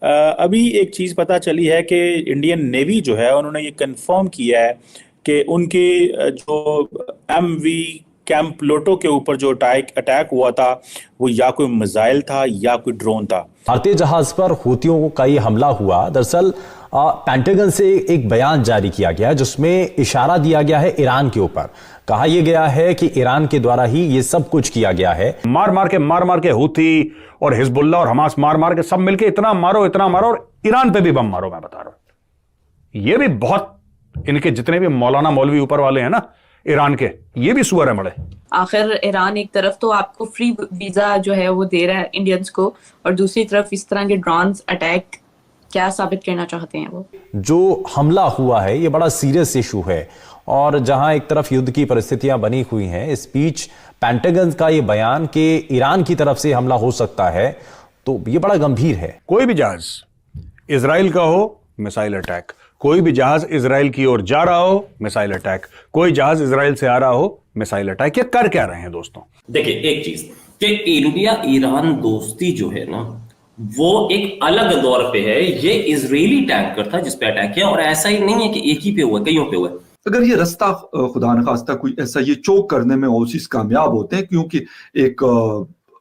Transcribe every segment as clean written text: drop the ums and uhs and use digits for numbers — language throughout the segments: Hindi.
अभी एक चीज पता चली है कि इंडियन नेवी जो है उन्होंने ये कंफर्म किया है कि उनके जो एमवी कैंप प्लोटो के ऊपर जो अटैक अटैक हुआ था वो या कोई मिसाइल था या कोई ड्रोन था। भारतीय जहाज पर हूतियों का ये हमला हुआ। दरअसल पेंटागन से एक बयान जारी किया गया जिसमें इशारा दिया गया है ईरान के ऊपर। कहा यह गया है कि ईरान के द्वारा ही ये सब कुछ किया गया है। मार मार के हूती और हिजबुल्लाह और हमास मार मार के सब मिलके इतना मारो और ईरान पे भी बम मारो। मैं बता रहा हूं ये भी बहुत, इनके जितने भी मौलाना मौलवी ऊपर वाले हैं ना ईरान के, ये भी सुअर है बड़े। आखिर ईरान एक तरफ तो आपको फ्री वीजा जो है वो दे रहा है इंडियंस को, और दूसरी तरफ इस तरह के ड्रोन्स अटैक क्या साबित करना चाहते हैं वो? जो हमला हुआ है ये बड़ा सीरियस इशू है, और जहां एक तरफ युद्ध की परिस्थितियां बनी हुई हैं, इस बीच पेंटागन का ये बयान कि ईरान की तरफ से हमला हो सकता है, तो ये बड़ा गंभीर है। कोई भी जहाज इजराइल का हो मिसाइल अटैक, कोई भी जहाज इजराइल की ओर जा रहा हो मिसाइल अटैक, कोई जहाज इजराइल से आ रहा हो मिसाइल अटैक। ये कर क्या रहे हैं दोस्तों? देखिए एक चीज कि इंडिया ईरान दोस्ती जो है ना वो एक अलग दौर पे है। ये इजरायली टैंकर था जिसपे अटैक किया, और ऐसा ही नहीं है कि एक ही पे हुआ, कईयों पे हुआ। अगर ये रास्ता खुदा न खास्ता कोई ऐसा ये चोक करने में ओसिस कामयाब होते हैं, क्योंकि एक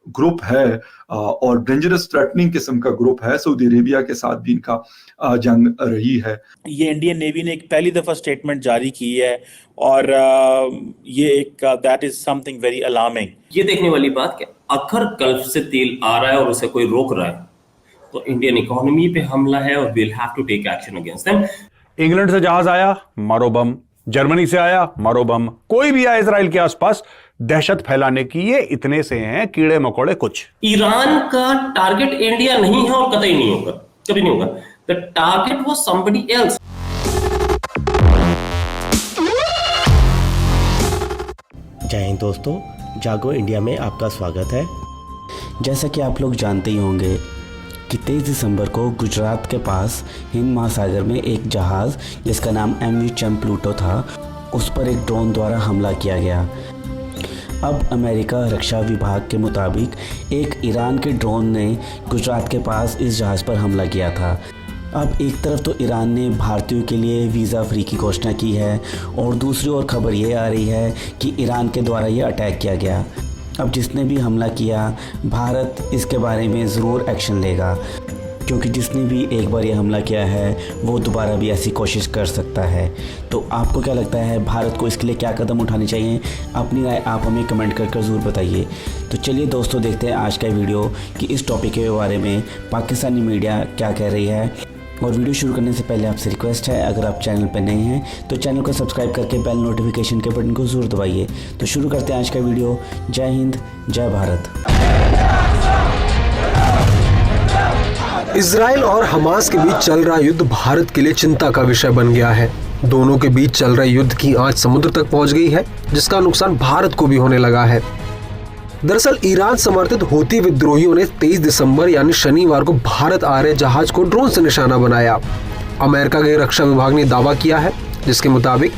ग्रुप है और डेंजरस थ्रेटनिंग किस्म का ग्रुप है, सऊदी अरेबिया के साथ भी इनका जंग रही है। ये इंडियन नेवी ने एक पहली दफा स्टेटमेंट जारी की है, और ये एक that is something very alarming. ये देखने वाली बात कि अगर गल्फ से तेल आ रहा है और उसे कोई रोक रहा है तो इंडियन इकोनॉमी पे हमला है, और will have to take action against them. England से जहाज आया मारो बम, जर्मनी से आया मारो बम, कोई भी आया इजराइल के आसपास दहशत फैलाने की, ये इतने से हैं कीड़े मकोड़े कुछ। ईरान का टारगेट इंडिया नहीं है और कतई नहीं होगा, कभी नहीं होगा। The target was somebody else. जय हिंद दोस्तों, जागो इंडिया में आपका स्वागत है। जैसा कि आप लोग जानते ही होंगे कि 23 दिसंबर को गुजरात के पास हिंद महासागर में एक जहाज़ जिसका नाम एमवी कैंप प्लूटो था, उस पर एक ड्रोन द्वारा हमला किया गया। अब अमेरिका रक्षा विभाग के मुताबिक एक ईरान के ड्रोन ने गुजरात के पास इस जहाज़ पर हमला किया था। अब एक तरफ तो ईरान ने भारतीयों के लिए वीज़ा फ्री की घोषणा की है, और दूसरी ओर खबर ये आ रही है कि ईरान के द्वारा ये अटैक किया गया। अब जिसने भी हमला किया, भारत इसके बारे में ज़रूर एक्शन लेगा, क्योंकि जिसने भी एक बार ये हमला किया है वो दोबारा भी ऐसी कोशिश कर सकता है। तो आपको क्या लगता है, भारत को इसके लिए क्या कदम उठाने चाहिए? अपनी राय आप हमें कमेंट कर ज़रूर बताइए। तो चलिए दोस्तों, देखते हैं आज का वीडियो कि इस टॉपिक के बारे में पाकिस्तानी मीडिया क्या कह रही है। और वीडियो शुरू करने से पहले आपसे रिक्वेस्ट है, अगर आप चैनल पर नए हैं तो चैनल को सब्सक्राइब करके बेल नोटिफिकेशन के बटन को ज़रूर दबाइए। तो शुरू करते हैं आज का वीडियो। जय हिंद, जय भारत। इजराइल और हमास के बीच चल रहा युद्ध भारत के लिए चिंता का विषय बन गया है। दोनों के बीच चल रहे युद्ध की आंच समुद्र तक पहुंच गई है, जिसका नुकसान भारत को भी होने लगा है। दरअसल ईरान समर्थित हूती विद्रोहियों ने 23 दिसंबर यानी शनिवार को भारत आ रहे जहाज को ड्रोन से निशाना बनाया। अमेरिका के रक्षा विभाग ने दावा किया है, जिसके मुताबिक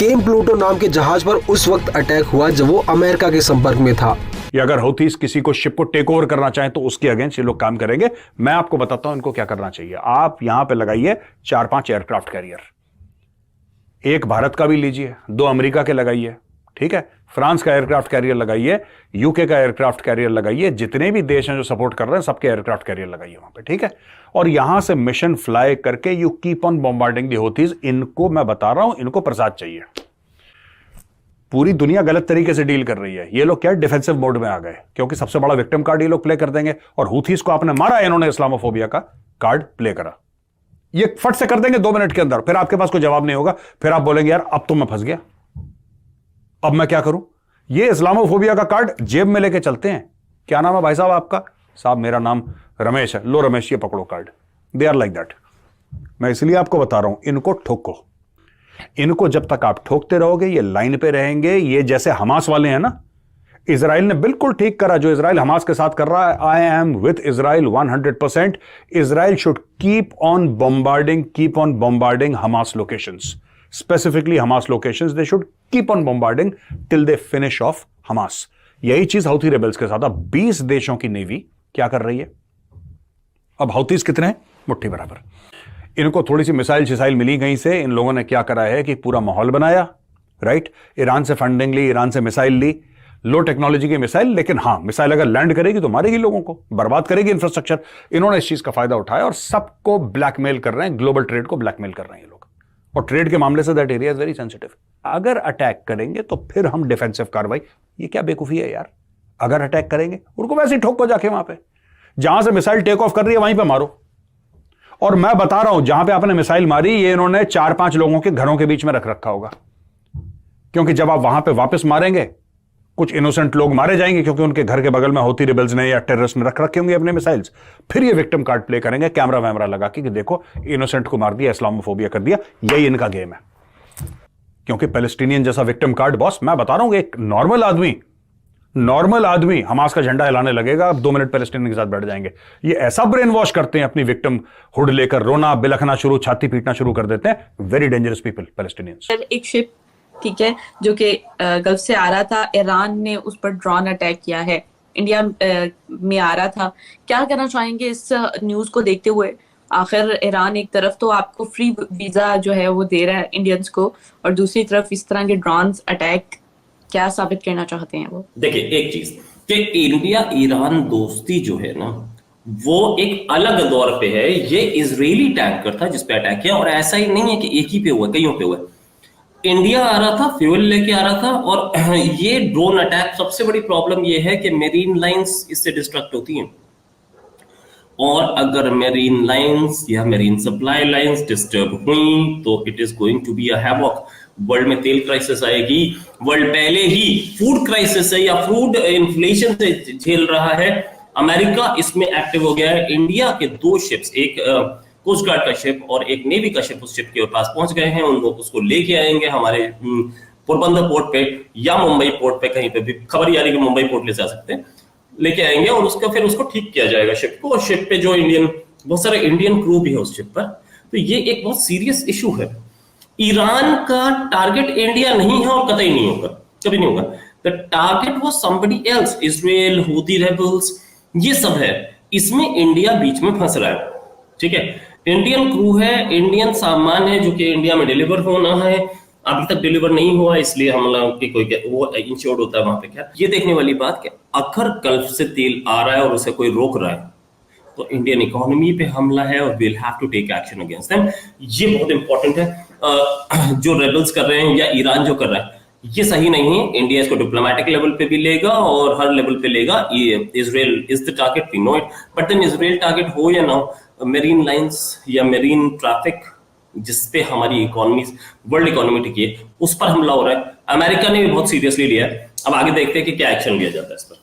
कैंप प्लूटो नाम के जहाज पर उस वक्त अटैक हुआ जब वो अमेरिका के संपर्क में था। ये अगर हौथीज किसी को शिप को टेक ओवर करना चाहें तो उसके अगेंस्ट ये लोग काम करेंगे। मैं आपको बताता हूं इनको क्या करना चाहिए। आप यहां पे लगाइए 4-5 एयरक्राफ्ट कैरियर, एक भारत का भी लीजिए, 2 अमेरिका के लगाइए, ठीक है, फ्रांस का एयरक्राफ्ट कैरियर लगाइए, यूके का एयरक्राफ्ट कैरियर लगाइए, जितने भी देश हैं जो सपोर्ट कर रहे हैं सबके एयरक्राफ्ट कैरियर लगाइए वहां पे, ठीक है। और यहां से मिशन फ्लाई करके यू कीप ऑन बॉम्बार्डिंग दी हौथीज। इनको मैं बता रहा हूं, इनको प्रसाद चाहिए। पूरी दुनिया गलत तरीके से डील कर रही है। ये लोग क्या डिफेंसिव मोड में आ गए, क्योंकि सबसे बड़ा विक्टिम कार्ड ये लोग प्ले कर देंगे, और हूथीज को आपने मारा, इन्होंने इस्लामोफोबिया का कार्ड प्ले करा। ये फट से कर देंगे 2 मिनट के अंदर, फिर आपके पास कोई जवाब नहीं होगा। फिर आप बोलेंगे यार अब तो मैं फंस गया, अब मैं क्या करूं। ये इस्लामोफोबिया का कार्ड जेब में लेके चलते हैं। क्या नाम है भाई साहब आपका? साहब मेरा नाम रमेश है। लो रमेश, ये पकड़ो card. They are like that. मैं इसलिए आपको बता रहा हूं, इनको ठोको। इनको जब तक आप ठोकते रहोगे ये लाइन पे रहेंगे। ये जैसे हमास वाले हैं ना, इजराइल ने बिल्कुल ठीक करा जो इजराइल हमास के साथ कर रहा है। I am with Israel 100%। Israel should keep on bombarding Hamas locations, specifically Hamas locations. They should keep on bombarding till they finish off Hamas. यही चीज हौथी रेबल्स के साथ। अब 20 देशों की नेवी क्या कर रही है? अब हौथीज कितने हैं? मुट्ठी बराबर। इनको थोड़ी सी मिसाइल शिसाइल मिली कहीं से, इन लोगों ने क्या करा है कि पूरा माहौल बनाया, राइट। ईरान से फंडिंग ली, ईरान से मिसाइल ली, लो टेक्नोलॉजी की मिसाइल, लेकिन हां मिसाइल अगर लैंड करेगी तो मारेगी लोगों को, बर्बाद करेगी इंफ्रास्ट्रक्चर। इन्होंने इस चीज का फायदा उठाया और सबको ब्लैकमेल कर रहे हैं, ग्लोबल ट्रेड को ब्लैकमेल कर रहे हैं ये लोग। और ट्रेड के मामले say that area is very sensitive. अगर अटैक करेंगे तो फिर हम डिफेंसिव कार्रवाई, ये क्या बेवकूफी है यार। अगर अटैक करेंगे उनको वैसे ही ठोक को जाके वहां पे जहां से मिसाइल टेक ऑफ कर रही है वहीं पे मारो। और मैं बता रहा हूं जहां पे आपने मिसाइल मारी ये इन्होंने 4-5 लोगों के घरों के बीच में रख रखा होगा, क्योंकि जब आप वहां पे वापस मारेंगे कुछ इनोसेंट लोग मारे जाएंगे, क्योंकि उनके घर के बगल में होती रिबल्स ने या टेररिस्ट ने रख रखे होंगे अपने मिसाइल्स। फिर ये विक्टिम कार्ड प्ले करेंगे कैमरा वैमरा लगा कि देखो इनोसेंट को मार दिया, इस्लामोफोबिया कर दिया। यही इनका गेम है। क्योंकि पैलेस्टीनियन जैसा विक्टिम कार्ड, बॉस मैं बता रहा हूं, एक नॉर्मल आदमी हमास का झंडा हिलाने लगेगा, अब 2 मिनट पैलेस्टीनियन के साथ बैठ जाएंगे। ये ऐसा ब्रेन वॉश करते हैं अपनी विक्टिम हुड लेकर, रोना बिलखना शुरू, छाती पीटना शुरू कर देते हैं। Very dangerous people Palestinians. एक शिप, ठीक है, जो कि गल्फ से आ रहा था, ईरान ने उस पर ड्रोन अटैक किया है, इंडिया में आ रहा था। क्या कहना चाहेंगे इस न्यूज को देखते हुए? आखिर ईरान एक तरफ तो आपको फ्री वीजा जो है वो दे रहा है इंडियंस को, और दूसरी तरफ इस तरह के ड्रोन अटैक क्या साबित करना चाहते हैं वो? देखिए एक चीज कि इंडिया ईरान दोस्ती जो है ना वो एक अलग दौर पे है। ये इजरायली टैंकर था जिसपे अटैक किया, और ऐसा ही नहीं है कि एक ही पे हुआ, कईयों पे हुआ। इंडिया आ रहा था, फ्यूल लेके आ रहा था, और ये ड्रोन अटैक, सबसे बड़ी प्रॉब्लम ये है कि मेरीन लाइंस इससे डिस्ट्रक्ट होती हैं, और अगर मेरीन लाइंस या मेरीन सप्लाई लाइंस डिस्टर्ब हुई तो it is going to be a havoc. World में तेल क्राइसिस आएगी, वर्ल्ड पहले ही फूड क्राइसिस है या फूड इन्फ्लेशन से झेल रहा है। अमेरिका इसमें एक्टिव हो गया है। इंडिया के 2 शिप्स, एक कोस्ट गार्ड का शिप और एक नेवी का शिप, उस शिप के पास पहुंच गए हैं। उन लोग उसको लेके आएंगे हमारे पोरबंदर पोर्ट पे या मुंबई पोर्ट पे, कहीं पे भी खबर ये आ रही है कि मुंबई पोर्ट ले जा सकते हैं, लेके आएंगे और उसका फिर उसको ठीक किया जाएगा शिप को। और शिप पे जो बहुत सारे इंडियन क्रू भी है उस शिप पर। तो ये एक बहुत सीरियस इशू है। ईरान का टारगेट इंडिया नहीं है और कतई नहीं होगा, कभी नहीं होगा। The target was somebody else, Israel, Houthi rebels, ये सब है। इसमें इंडिया बीच में फंस रहा है, ठीक है। इंडियन क्रू है, इंडियन सामान है जो कि इंडिया में डिलीवर होना है, अभी तक डिलीवर नहीं हुआ, इसलिए हम लोग की कोई वो इंश्योर्ड होता है वहां पे। क्या ये देखने वाली बात कि अगर गल्फ से तेल आ रहा है और उसे कोई रोक रहा है तो इंडियन इकोनॉमी पे हमला है और will have to take action against them. ये बहुत इंपॉर्टेंट है। जो रेबल्स कर रहे हैं या ईरान जो कर रहा है ये सही नहीं है। इंडिया इसको डिप्लोमेटिक लेवल पे भी लेगा और हर लेवल पे लेगा। Israel is the target, we know it, but then Israel target हो या ना हो, मेरीन लाइंस या मेरीन ट्रैफिक जिसपे हमारी इकोनॉमी, वर्ल्ड इकोनॉमी टिकी है, उस पर हमला हो रहा है। अमेरिका ने भी बहुत सीरियसली लिया है। अब आगे देखते हैं कि क्या एक्शन लिया जाता है इस पर।